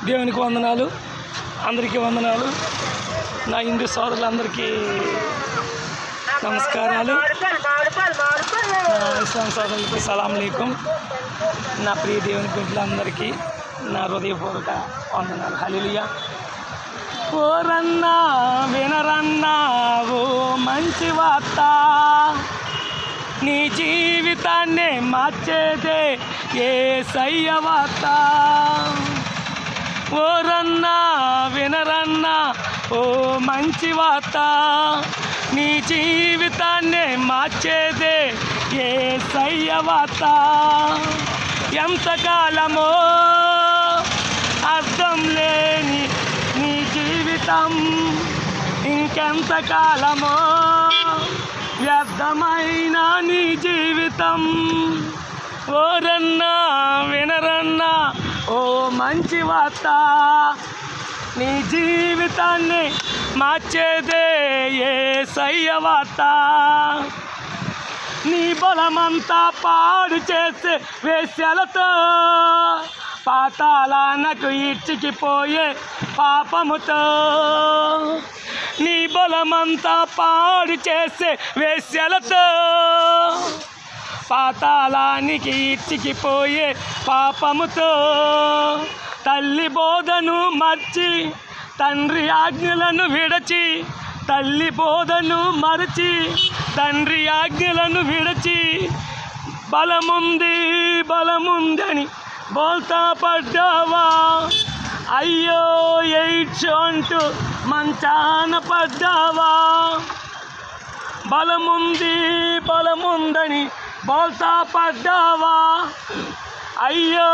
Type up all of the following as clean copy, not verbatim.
దేవునికి వందనాలు, అందరికీ వందనాలు. నా హిందూ సోదరులందరికీ నమస్కారాలు. నా ఇస్లాం సోదరులకి సలాం అలైకుం. నా ప్రియ దేవుని బిడ్డలందరికీ నా హృదయపూర్వక వందనాలు. హల్లెలూయా. ఓరన్నా వినరన్నా ఓ మంచి వార్త, నీ జీవితాన్నే మార్చేదే యేసయ్య వార్త. ఓరన్నా వినరన్నా ఓ మంచి వార్త, నీ జీవితాన్నే మార్చేదే యేసయ్య వార్త. ఎంతకాలమో అర్థం లేని నీ జీవితం, ఇంకెంతకాలమో వ్యర్థమైన నీ జీవితం. ఓరన్నా వినరన్నా ఓ మంచి వార్త, నీ జీవితాన్ని మార్చేదే యేసయ్య వార్త. నీ బలమంతా పాడు చేసే వేశ్యలతో, పాతాళానికి ఈడ్చికిపోయే పాపముతో, నీ బలమంతా పాడు చేసే వేశ్యలతో, పాతాళానికి ఈడ్చికిపోయే పాపముతో, తల్లి బోధను మర్చి తండ్రి ఆజ్ఞలను విడచి, తల్లి బోధను మరచి తండ్రి ఆజ్ఞలను విడచి, బలముందని బోల్తా పడ్డావా. అయ్యో ఎయిడ్స్ అంటూ మంచాన పడ్డావా. బలముందని బోల్తా పడ్డావా. అయ్యో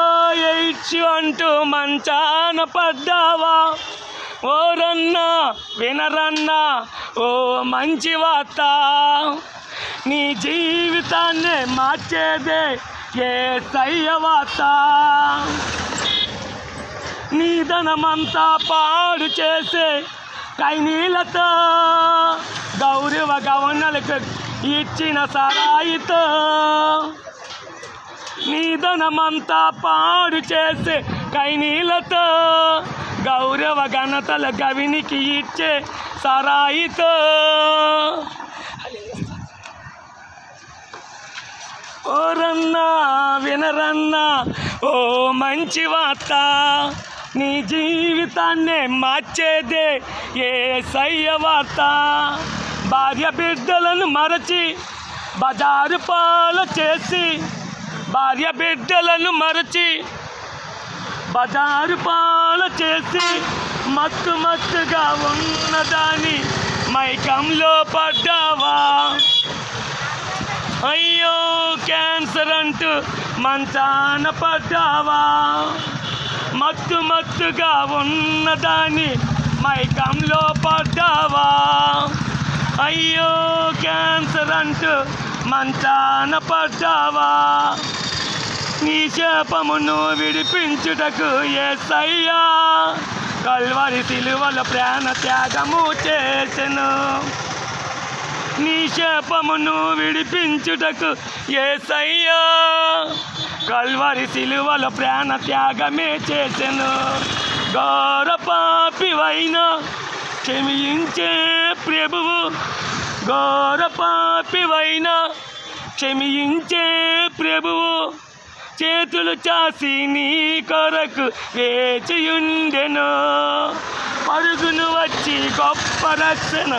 ఎయిడ్స్ అంటూ మంచాన పడ్డావా. ఓరన్నా వినరన్నా ఓ మంచి వార్త, నీ జీవితాన్నే మార్చేదే యేసయ్య వార్త. నీ ధనమంతా పాడు చేసే కైనీలతో, గౌరవ గవనలకు ఇచ్చిన సరాయితో, నీ ధనమంతా పాడు చేసే కైనీలతో, గౌరవ ఘనతల గవినికి ఇచ్చే సరాయితో. ఓరన్నా వినరన్నా ఓ మంచి వార్త, నీ జీవితాన్నే మార్చేదే యేసయ్య వార్త. భార్య బిడ్డలను మరచి బజారు పాలు చేసి, భార్య బిడ్డలను మరచి బజారు పాలు చేసి, మత్తుగా ఉన్నదాని మైకంలో పడ్డావా. అయ్యో క్యాన్సర్ అంటూ మంచాన పడ్డావా. మత్తుగా ఉన్నదాని మైకంలో పడ్డావా. అయ్యో క్యాన్సర్ అంటూ మంచాన పడ్డావా. నీ శాపమును విడిపించుటకు యేసయ్య కల్వరి సిలువలో ప్రాణ త్యాగము చేసెను. నీ శాపమును విడిపించుటకు యేసయ్య కల్వరి సిలువలో ప్రాణ త్యాగమే చేసెను. ఘోర పాపివైనా క్షమించే ప్రభువు, ఘోర పాపివైనా క్షమించే ప్రభువు, చేతులు చాసి నీ కొరకు వేచియుండెను. పరుగును వచ్చి గొప్ప రక్షణ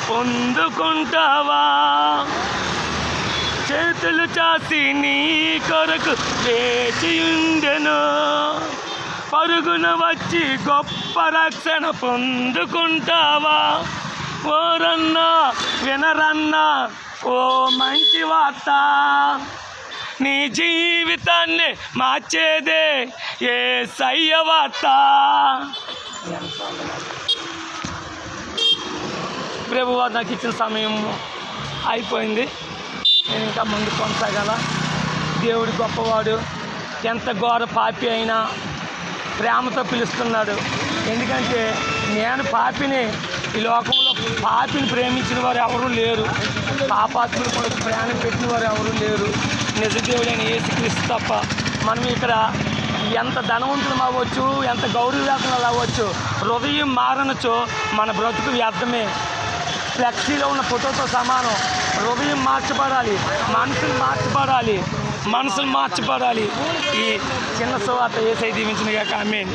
పొందుకుంటావా. చేతులు చాసి నీ కొరకు వేచియుండెను. పరుగున వచ్చి గొప్ప రక్షణ పొందుకుంటావా. ఓరన్నా వినరన్నా ఓ మంచి వార్త, నీ జీవితాన్ని మార్చేదే యేసయ్య వార్త. ప్రభువా, నాకు ఇచ్చిన సమయం అయిపోయింది, నేను ఇంకా ముందు కొనసాగాల. దేవుడు గొప్పవాడు, ఎంత ఘోర పాపి అయినా ప్రేమతో పిలుస్తున్నాడు. ఎందుకంటే నేను పాపిని, ఈ లోకంలో పాపిని ప్రేమించిన వారు ఎవరూ లేరు, పాపాత్ములు కూడా ప్రాణం పెట్టిన వారు ఎవరూ లేరు. నిజదేవుడైన యేసుక్రీస్తు తప్ప. మనం ఇక్కడ ఎంత ధనవంతులు అవ్వచ్చు, ఎంత గౌరవవేతనాలు అవ్వచ్చు, హృదయం మారనచో మన బ్రతుకు వ్యర్థమే. ఫ్లెక్సీలో ఉన్న ఫోటోతో సమానం. హృదయం మార్చబడాలి, మనసులు మార్చబడాలి. ఈ చిన్న సువార్త యేసయ్య దీవించును గాక. ఆమేన్.